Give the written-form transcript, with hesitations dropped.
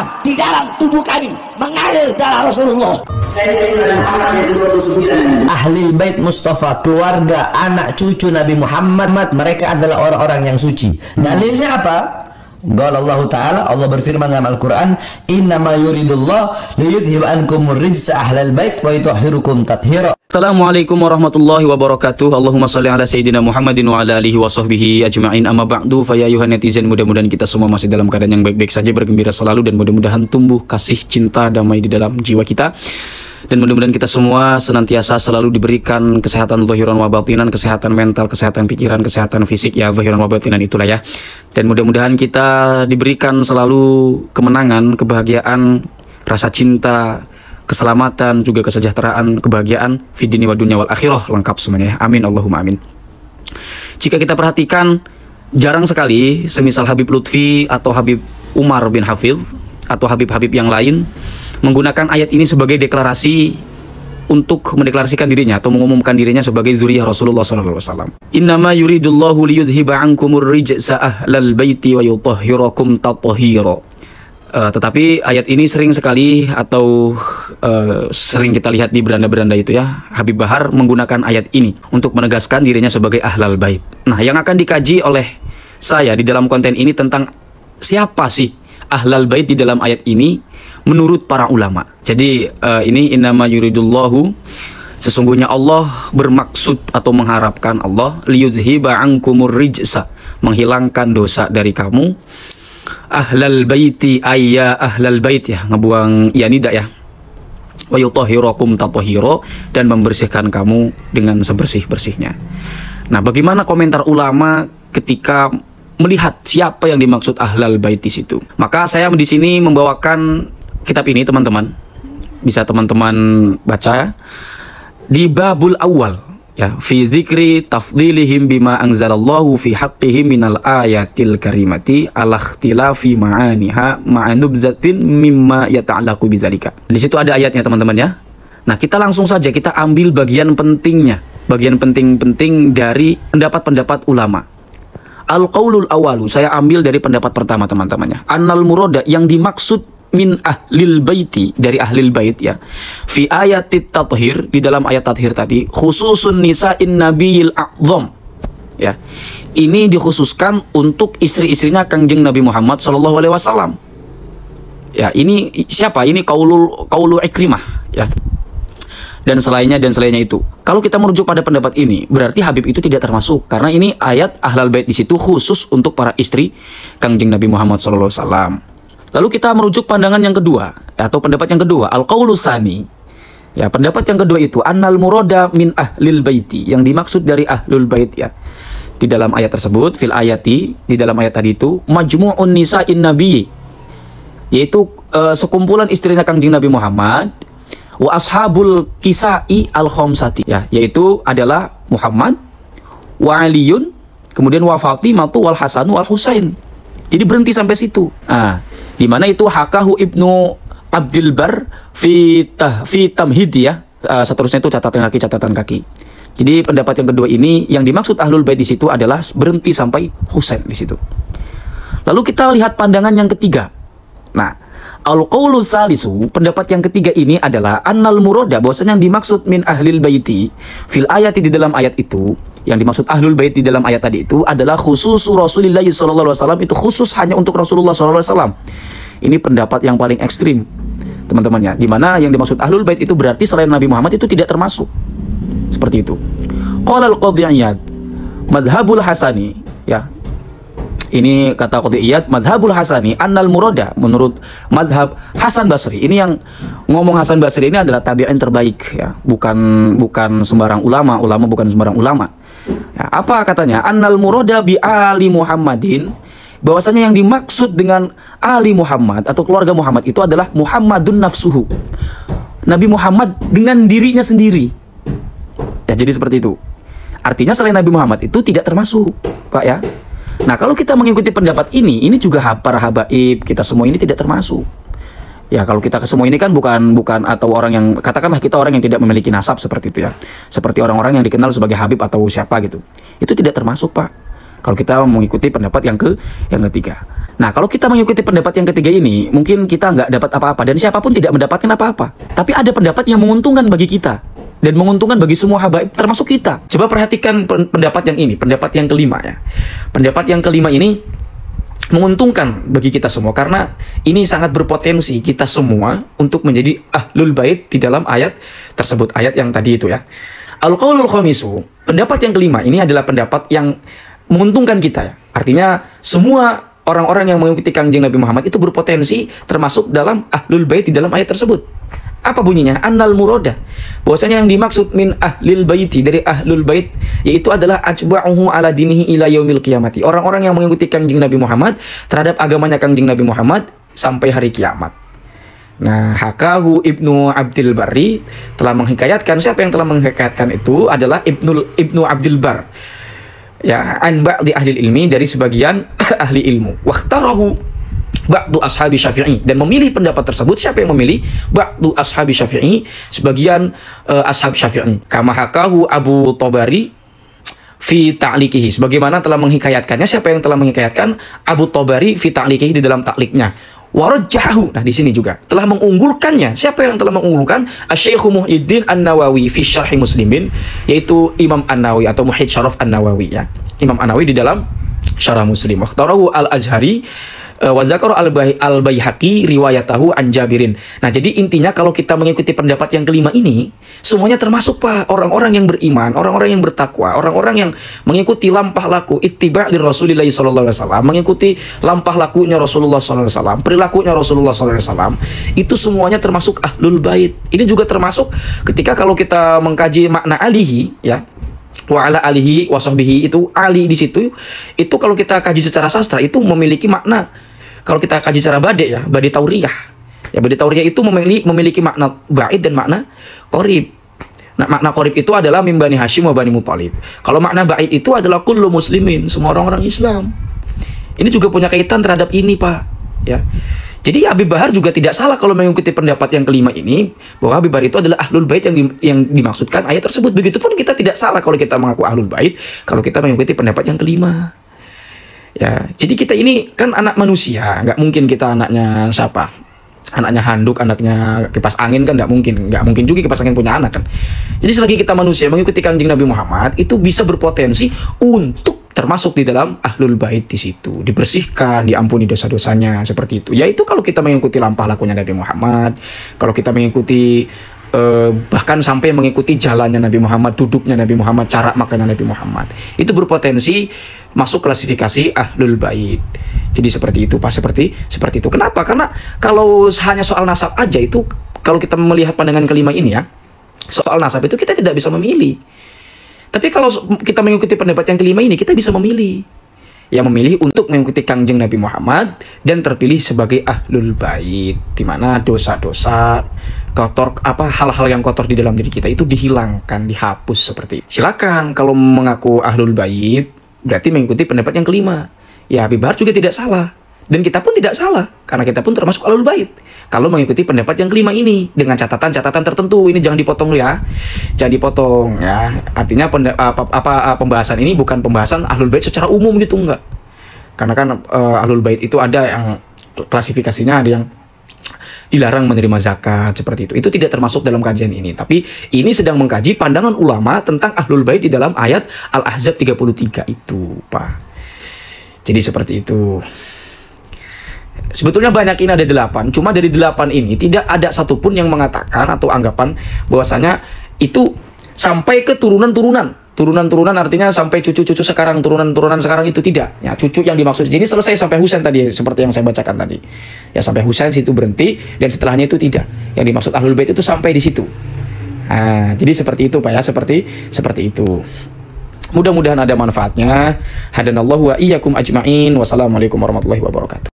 darah di dalam tubuh kami mengalir darah Rasulullah. Ahlul Bait Mustafa, keluarga anak cucu Nabi Muhammad, mereka adalah orang-orang yang suci. Dalilnya apa? Qala Allah Ta'ala, Allah berfirman dalam Al-Quran, innama yuridullah liyudhib ankumur rijsa ahlal bait wa yutahhirukum tathira. Assalamualaikum warahmatullahi wabarakatuh. Allahumma salli ala Sayyidina Muhammadin wa ala alihi wa sahbihi ajma'in. Amma ba'du, fa ya ayuhan netizen, mudah-mudahan kita semua masih dalam keadaan yang baik-baik saja, bergembira selalu, dan mudah-mudahan tumbuh kasih cinta damai di dalam jiwa kita. Dan mudah-mudahan kita semua senantiasa selalu diberikan kesehatan zahiran wa batinan, kesehatan mental, kesehatan pikiran, kesehatan fisik, ya zahiran wa batinan itulah ya. Dan mudah-mudahan kita diberikan selalu kemenangan, kebahagiaan, rasa cinta, keselamatan, juga kesejahteraan, kebahagiaan fid-dini wa dunya wal akhirah, lengkap semuanya ya. Amin Allahumma amin. Jika kita perhatikan, jarang sekali semisal Habib Lutfi atau Habib Umar bin Hafidh atau Habib-Habib yang lain menggunakan ayat ini sebagai deklarasi untuk mendeklarasikan dirinya atau mengumumkan dirinya sebagai zuriyah Rasulullah SAW. Innama yuridullahu liyudhiba ankumur rijsa ahlal baiti wa yutahhirakum tathira. Tetapi ayat ini sering sekali atau sering kita lihat di beranda-beranda itu ya, Habib Bahar menggunakan ayat ini untuk menegaskan dirinya sebagai ahlal bait. Nah, yang akan dikaji oleh saya di dalam konten ini tentang siapa sih ahlal bait di dalam ayat ini menurut para ulama. Jadi ini innama yuridullahu, sesungguhnya Allah bermaksud atau mengharapkan, Allah liyudhiba ankumur rijsa, menghilangkan dosa dari kamu, ahlal baiti ayya ahlal bait ya, ngebuang ya nida ya, wa yutahhirakum tathira, dan membersihkan kamu dengan sebersih-bersihnya. Nah, bagaimana komentar ulama ketika melihat siapa yang dimaksud ahlal bait di situ? Maka saya di sini membawakan kitab ini, teman-teman. Bisa teman-teman baca di babul awal ya, fi dzikri tafdhilihim bima anzalallahu fi haqqihim minal ayatil karimati ala ikhtilafi ma'aniha ma'anubzatin mimma yata'allaqu bidzalika. Di situ ada ayatnya, teman-teman ya. Nah, kita langsung saja kita ambil bagian pentingnya, bagian penting-penting dari pendapat-pendapat ulama. Al-qaulul awalu, saya ambil dari pendapat pertama, teman-temannya. Annal murada, yang dimaksud min ahlil baiti, dari ahlil bait ya, fi ayatit tathhir, di dalam ayat tathhir tadi, khususun nisa'in nabiyil a'zam ya. Ini dikhususkan untuk istri-istrinya Kangjeng Nabi Muhammad sallallahu alaihi wasallam. Ya, ini siapa? Ini qaulu Ikrimah ya. Dan selainnya itu. Kalau kita merujuk pada pendapat ini, berarti Habib itu tidak termasuk, karena ini ayat ahlal bait di situ khusus untuk para istri Kangjeng Nabi Muhammad sallallahu alaihi wasallam. Lalu kita merujuk pandangan yang kedua atau pendapat yang kedua, al-qaulu tsani. Ya, pendapat yang kedua itu annal murada min ahlil baiti, yang dimaksud dari ahlul bait ya. Di dalam ayat tersebut, fil ayati, di dalam ayat tadi itu, majmu'un nisa'in nabiyyi, yaitu sekumpulan istrinya Kangjeng Nabi Muhammad, wa ashabul kisai al-khamsati ya, yaitu adalah Muhammad, wa Aliyun, kemudian wa Fatimatu wal Hasan wal Husain. Jadi berhenti sampai situ. Nah, di mana itu hakahu Ibnu Abdul Bar fi tamhid ya. Seterusnya itu catatan kaki. Jadi pendapat yang kedua ini, yang dimaksud ahlul bait di situ adalah berhenti sampai Husain di situ. Lalu kita lihat pandangan yang ketiga. Nah, al-qaulu tsalisu, pendapat yang ketiga ini adalah annal murada, bahwasanya yang dimaksud min ahlil baiti fil ayati, di dalam ayat itu, yang dimaksud ahlul bait di dalam ayat tadi itu adalah khusus Rasulullah sallallahu alaihi wasallam, itu khusus hanya untuk Rasulullah sallallahu alaihi wasallam. Ini pendapat yang paling ekstrim, teman-temannya, di mana yang dimaksud ahlul bait itu berarti selain Nabi Muhammad itu tidak termasuk. Seperti itu. Qala al-Qadhi Iyad, madhabul Hasani ya. Ini kata Qadhi Iyad, madhabul Hasani annal murada, menurut madhab Hasan Basri. Ini yang ngomong Hasan Basri ini adalah tabi'in terbaik ya, bukan sembarang ulama, bukan sembarang ulama. Ya, apa katanya? Annal murada bi ali Muhammadin, bahwasanya yang dimaksud dengan ali Muhammad atau keluarga Muhammad itu adalah Muhammadun nafsuhu, Nabi Muhammad dengan dirinya sendiri. Ya, jadi seperti itu. Artinya selain Nabi Muhammad itu tidak termasuk, Pak ya. Nah, kalau kita mengikuti pendapat ini juga para habaib, kita semua ini tidak termasuk. Ya, kalau kita semua ini kan bukan atau orang yang, katakanlah kita orang yang tidak memiliki nasab seperti itu ya. Seperti orang-orang yang dikenal sebagai habib atau siapa gitu. Itu tidak termasuk, Pak. Kalau kita mengikuti pendapat yang ketiga. Nah, kalau kita mengikuti pendapat yang ketiga ini, mungkin kita nggak dapat apa-apa dan siapapun tidak mendapatkan apa-apa. Tapi ada pendapat yang menguntungkan bagi kita dan menguntungkan bagi semua habaib termasuk kita. Coba perhatikan pendapat yang ini, pendapat yang kelima ya. Pendapat yang kelima ini menguntungkan bagi kita semua karena ini sangat berpotensi kita semua untuk menjadi ahlul bait di dalam ayat tersebut, ayat yang tadi itu ya. Al-qaulul khamisu, pendapat yang kelima ini adalah pendapat yang menguntungkan kita ya. Artinya semua orang-orang yang mengikuti Kangjeng Nabi Muhammad itu berpotensi termasuk dalam ahlul bait di dalam ayat tersebut. Apa bunyinya? Annal murodah, bahwasanya yang dimaksud min ahlil baiti, dari ahlul bait, yaitu adalah ajba'uhu ala dinihi ila yaumil qiyamati, orang-orang yang mengikuti Kangjeng Nabi Muhammad terhadap agamanya Kangjeng Nabi Muhammad sampai hari kiamat. Nah, hakahu Ibnu Abdul Barri telah menghikayatkan, siapa yang telah menghikayatkan itu adalah Ibnu Abdul Bar ya, an ba'di ahli ilmi, dari sebagian ahli ilmu. Wakhtarahu ba'du ashabi Syafi'i, dan memilih pendapat tersebut siapa yang memilih? Ba'du ashabi Syafi'i, sebagian ashab Syafi'i. Kama hakahu Abu Tabari fi ta'liqihi, sebagaimana telah menghikayatkannya, siapa yang telah menghikayatkan? Abu Tabari fi ta'liqihi, di dalam takliknya. Warajjahu, nah di sini juga telah mengunggulkannya. Siapa yang telah mengunggulkan? Asy-Syaikh Muhyiddin An-Nawawi fi Syarh Muslimin, yaitu Imam An-Nawawi atau Muhyiddin Syaraf An-Nawawi ya. Imam An-Nawawi di dalam Syarah Muslim. Wakhtarahu Al-Azhari wa dzakara Al-Baihaqi riwayatahu an Jabirin. Nah, jadi intinya kalau kita mengikuti pendapat yang kelima ini, semuanya termasuk Pak, orang-orang yang beriman, orang-orang yang bertakwa, orang-orang yang mengikuti lampah laku ittiba' li Rasulillah sallallahu alaihi wasallam, mengikuti lampah lakunya Rasulullah sallallahu alaihi wasallam, perilakunya Rasulullah sallallahu alaihi wasallam, itu semuanya termasuk ahlul bait. Ini juga termasuk ketika kalau kita mengkaji makna alihi ya, wa ala alihi wa sahbihi, itu ali di situ itu kalau kita kaji secara sastra itu memiliki makna. Kalau kita kaji secara bade ya, bade tauriyah ya, bade tauriyah itu memiliki makna ba'id dan makna qorib. Nah, makna qorib itu adalah min Bani Hashim wa Bani Muthalib. Kalau makna ba'id itu adalah kullu muslimin, semua orang-orang Islam. Ini juga punya kaitan terhadap ini Pak ya. Jadi Habib Bahar juga tidak salah kalau mengikuti pendapat yang kelima ini, bahwa Habib Bahar itu adalah ahlul bait yang dimaksudkan ayat tersebut. Begitupun kita tidak salah kalau kita mengaku ahlul bait kalau kita mengikuti pendapat yang kelima. Ya, jadi kita ini kan anak manusia, nggak mungkin kita anaknya siapa? Anaknya handuk, anaknya kipas angin kan nggak mungkin juga kipas angin punya anak kan. Jadi selagi kita manusia mengikuti Kangjeng Nabi Muhammad itu bisa berpotensi untuk termasuk di dalam ahlul bait di situ, dibersihkan, diampuni dosa-dosanya seperti itu. Yaitu kalau kita mengikuti lampah lakunya Nabi Muhammad, kalau kita mengikuti bahkan sampai mengikuti jalannya Nabi Muhammad, duduknya Nabi Muhammad, cara makannya Nabi Muhammad, itu berpotensi masuk klasifikasi ahlul bait. Jadi seperti itu Pak, seperti itu. Kenapa? Karena kalau hanya soal nasab aja itu, kalau kita melihat pandangan kelima ini ya, soal nasab itu kita tidak bisa memilih. Tapi kalau kita mengikuti pendapat yang kelima ini, kita bisa memilih. Yang memilih untuk mengikuti Kangjeng Nabi Muhammad dan terpilih sebagai ahlul bait, di mana dosa-dosa kotor, hal-hal yang kotor di dalam diri kita itu dihilangkan, dihapus seperti itu. Silakan kalau mengaku ahlul bait berarti mengikuti pendapat yang kelima. Ya, Habib Bahar juga tidak salah. Dan kita pun tidak salah, karena kita pun termasuk ahlul bait kalau mengikuti pendapat yang kelima ini, dengan catatan-catatan tertentu. Ini jangan dipotong ya, jangan dipotong ya. Artinya pembahasan ini bukan pembahasan ahlul bait secara umum gitu, enggak. Karena kan ahlul bait itu ada yang klasifikasinya, ada yang dilarang menerima zakat seperti itu. Itu tidak termasuk dalam kajian ini. Tapi ini sedang mengkaji pandangan ulama tentang ahlul bait di dalam ayat Al-Ahzab 33 itu, Pak. Jadi seperti itu. Sebetulnya banyak, ini ada 8. Cuma dari 8 ini tidak ada satupun yang mengatakan atau anggapan bahwasanya itu sampai ke turunan-turunan. Turunan-turunan artinya sampai cucu-cucu sekarang, turunan-turunan sekarang, itu tidak. Ya, cucu yang dimaksud. Jadi selesai sampai Husain tadi, seperti yang saya bacakan tadi. Ya, sampai Husain situ berhenti, dan setelahnya itu tidak. Yang dimaksud ahlul bait itu sampai di situ. Nah, jadi seperti itu Pak ya, seperti itu. Mudah-mudahan ada manfaatnya. Hadanallahu wa iyyakum ajma'in. Wassalamualaikum warahmatullahi wabarakatuh.